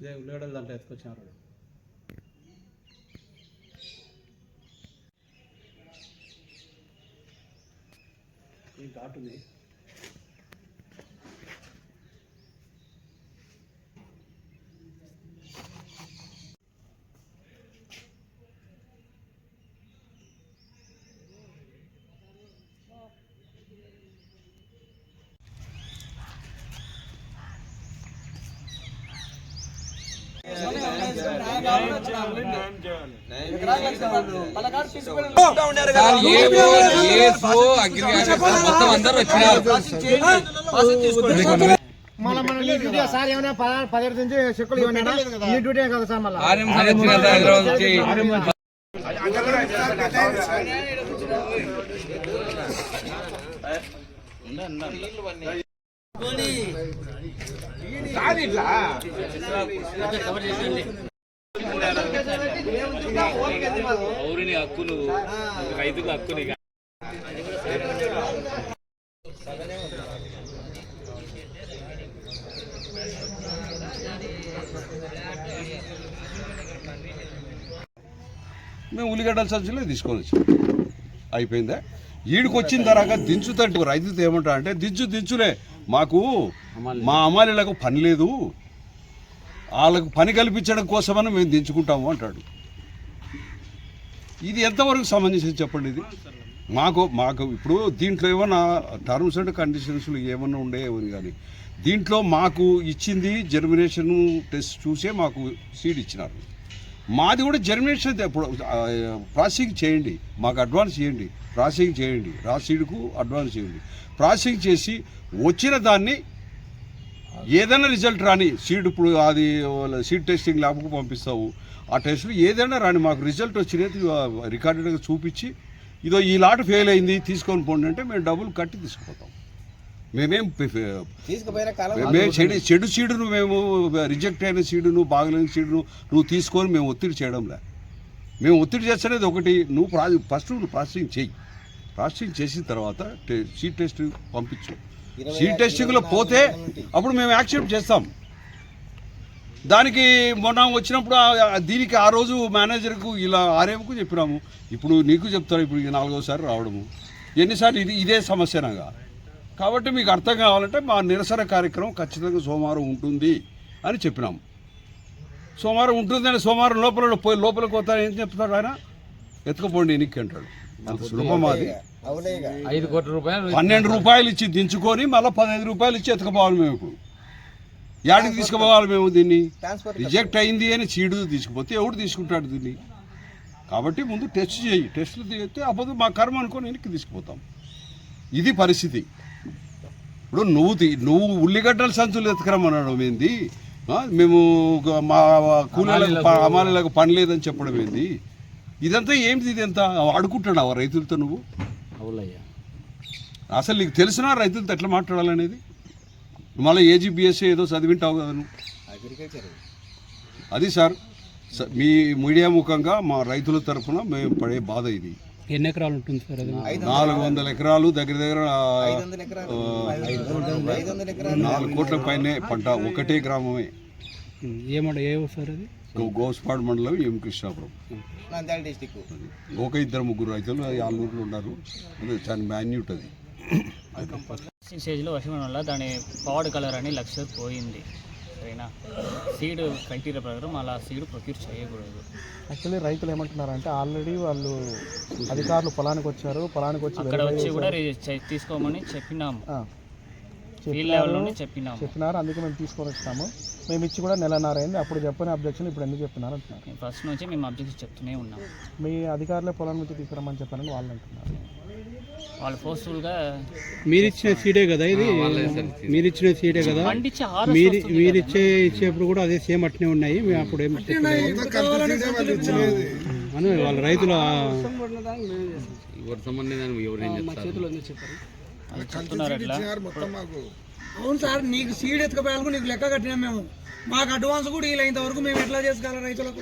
ఇదే ఉల్లిగడ్డలు దాంట్లో ఎత్తుకొచ్చినారు. ఈ ఘాటుంది. మొత్తం అందరూ వచ్చినారు. సార్ ఏమైనా 17 నుంచి చెక్కులు నీ డ్యూటీ కదా సార్. మళ్ళీ ఊరిని హక్కులు రైతుకు హక్కుని మేము ఉల్లిగడ్డల సంచులే తీసుకొని వచ్చాం. అయిపోయిందా? ఈడికి వచ్చిన తర్వాత దించుతంటే రైతుతో ఏమంటా అంటే దించులే, మాకు మా అమ్మాయిలకు పని లేదు, వాళ్ళకు పని కల్పించడం కోసమని మేము దించుకుంటాము అంటాడు. ఇది ఎంతవరకు సంబంధించి చెప్పండి. ఇది మాకు ఇప్పుడు దీంట్లో ఏమన్నా టర్మ్స్ అండ్ కండిషన్స్లు ఏమన్నా ఉండేవని కానీ దీంట్లో మాకు ఇచ్చింది జర్మినేషన్ టెస్ట్ చూసే మాకు సీడ్ ఇచ్చినారు. మాది కూడా జర్మినేషన్ ప్రాసెసింగ్ చేయండి, మాకు అడ్వాన్స్ చేయండి, ప్రాసెసింగ్ చేయండి, రా సీడ్కు అడ్వాన్స్ చేయండి. ప్రాసెసింగ్ చేసి వచ్చిన దాన్ని ఏదైనా రిజల్ట్ రాని సీడ్ ఇప్పుడు అది సీడ్ టెస్టింగ్ ల్యాబ్కు పంపిస్తావు, ఆ టెస్టులు ఏదైనా రాని మాకు రిజల్ట్ వచ్చినది రికార్డెడ్గా చూపించి ఇదో ఈ లాట్ ఫెయిల్ అయింది తీసుకొని పోండి అంటే మేము డబ్బులు కట్టి తీసుకుపోతాం. మేము చెడు సీడును మేము రిజెక్ట్ అయిన సీడును బాగలేని సీడును నువ్వు తీసుకొని మేము ఒత్తిడి చేయడంలే. మేము ఒత్తిడి చేస్తున్నది ఒకటి, నువ్వు ఫస్ట్ నువ్వు ప్రాసెసింగ్ చేయి, ప్రాసెసింగ్ చేసిన తర్వాత సీడ్ టెస్ట్ పంపించు. సీడ్ టెస్టింగ్లో పోతే అప్పుడు మేము యాక్సెప్ట్ చేస్తాం. దానికి మొన్న వచ్చినప్పుడు దీనికి ఆ రోజు మేనేజర్కు ఇలా ఆర్ఎంకు చెప్పినాము, ఇప్పుడు నీకు చెప్తారు, ఇప్పుడు 4వ రావడము ఎన్నిసార్లు ఇదే సమస్యనగా. కాబట్టి మీకు అర్థం కావాలంటే మా నిరసన కార్యక్రమం ఖచ్చితంగా సోమవారం ఉంటుంది అని చెప్పినాము. సోమవారం ఉంటుందని సోమవారం లోపలికి పోతాను ఏం చెప్తాడు ఆయన, ఎత్తుకపోండి ఎన్నిక అంటాడు. అంత సులభం. అది 5 కోట్ల రూపాయలు 12 రూపాయలు ఇచ్చి దించుకొని మళ్ళీ 15 రూపాయలు ఇచ్చి ఎత్తుకుపోవాలి. మేము ఇప్పుడు యాడికి తీసుకుపోవాలి? మేము దీన్ని రిజెక్ట్ అయింది అని సీడు తీసుకుపోతే ఎవడు తీసుకుంటాడు దీన్ని? కాబట్టి ముందు టెస్ట్ చేయి, టెస్టులు చేస్తే అప్పుడు మా కర్మ అనుకొని వెనక్కి తీసుకుపోతాం. ఇది పరిస్థితి. ఇప్పుడు నువ్వు ఉల్లిగడ్డల సంచులు ఎత్తుకురమ్మనడం ఏంది? మేము మా కూలీలకు అమ్మాయిలకు పని లేదని చెప్పడం ఏంది? ఇదంతా ఏంటి? ఇదంతా అడుకుంటున్నావా రైతులతో నువ్వు? అవునయ్యా, అసలు నీకు తెలిసినా రైతులతో ఎట్లా మాట్లాడాలనేది? మళ్ళీ ఏజీబీఎస్సీ ఏదో చదివింటావు కదా నువ్వు. అది సార్, మీ మీడియా ముఖంగా మా రైతుల తరఫున మేము పడే బాధ ఇది. ఎన్ని ఎకరాలు ఉంటుంది సార్? 400 ఎకరాలు, దగ్గర 4 కోట్ల పైనే పంట, ఒకటే గ్రామమే. ఏ సార్ అది? గోస్పాడ్ మండలం, ఎం కృష్ణాపురం. ఒక 2-3 రైతులు ఆలూరులో ఉన్నారు. చాలా మ్యాన్యూట్ అది. స్టేజ్లో వర్షం వల్ల దాని పాడ్ కలర్ అని లక్ష్యం పోయింది. సరేనా, సీడ్ క్రైటీరియా ప్రకారం అలా సీడ్ ప్రొక్యూర్ చేయకూడదు. యాక్చువల్లీ రైతులు ఏమంటున్నారంటే ఆల్రెడీ వాళ్ళు అధికారులు పొలానికి వచ్చారు, పొలానికి వచ్చి అక్కడ వచ్చి కూడా తీసుకోమని చెప్పినాము, ఫీల్డ్ లెవెల్లోనే చెప్పినారు. అందుకే మేము తీసుకొని వచ్చాము. మేము ఇచ్చి కూడా 1.5 అయింది. అప్పుడు చెప్పని అబ్జెక్షన్ ఇప్పుడు ఎందుకు చెప్తున్నారు అంటున్నారు. ఫస్ట్ నుంచి మేము అబ్జెక్షన్ చెప్తూనే ఉన్నాం. మీ అధికారులే పొలం నుంచి తీసుకురమ్మని చెప్పారని వాళ్ళు అంటున్నారు. వాళ్ళు ఫోర్స్ఫుల్గా మీరిచ్చిన సీడే కదా ఇది, మీరిచ్చిన సీడే కదా, ఇచ్చేప్పుడు కూడా అదే సేమ్ అట్నే ఉన్నాయి. మేము అప్పుడు ఏం అని వాళ్ళ రైతుల చెప్తున్నారు అట్లా. అవును సార్, నీకు సీడ్ ఎత్తుకపోయాలకు నీకు లెక్క కట్టినాం మేము. మాకు అడ్వాన్స్ కూడా ఇలా ఇంతవరకు మేము ఎట్లా చేసుకోవాలి? రైతులకు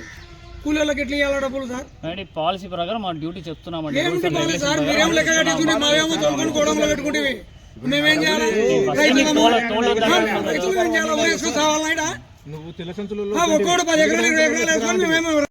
కూలీలకు ఎట్లా ఇవ్వాలి డబ్బులు సార్? పాలసీ ప్రకారం మా డ్యూటీ చెప్తున్నామండి. సార్ మీరేం లెక్క కట్టించుకుంటే మావేమో తోలుకొని గోడంలో పెట్టుకుంటే మేమేం చేయాలి? రైతులు ఏం చేయాలి? వయస్సు కావాలన్నా ఒక్కోడు 10 ఎకరాలు 20 ఎకరాలు వేసుకొని మేమేమో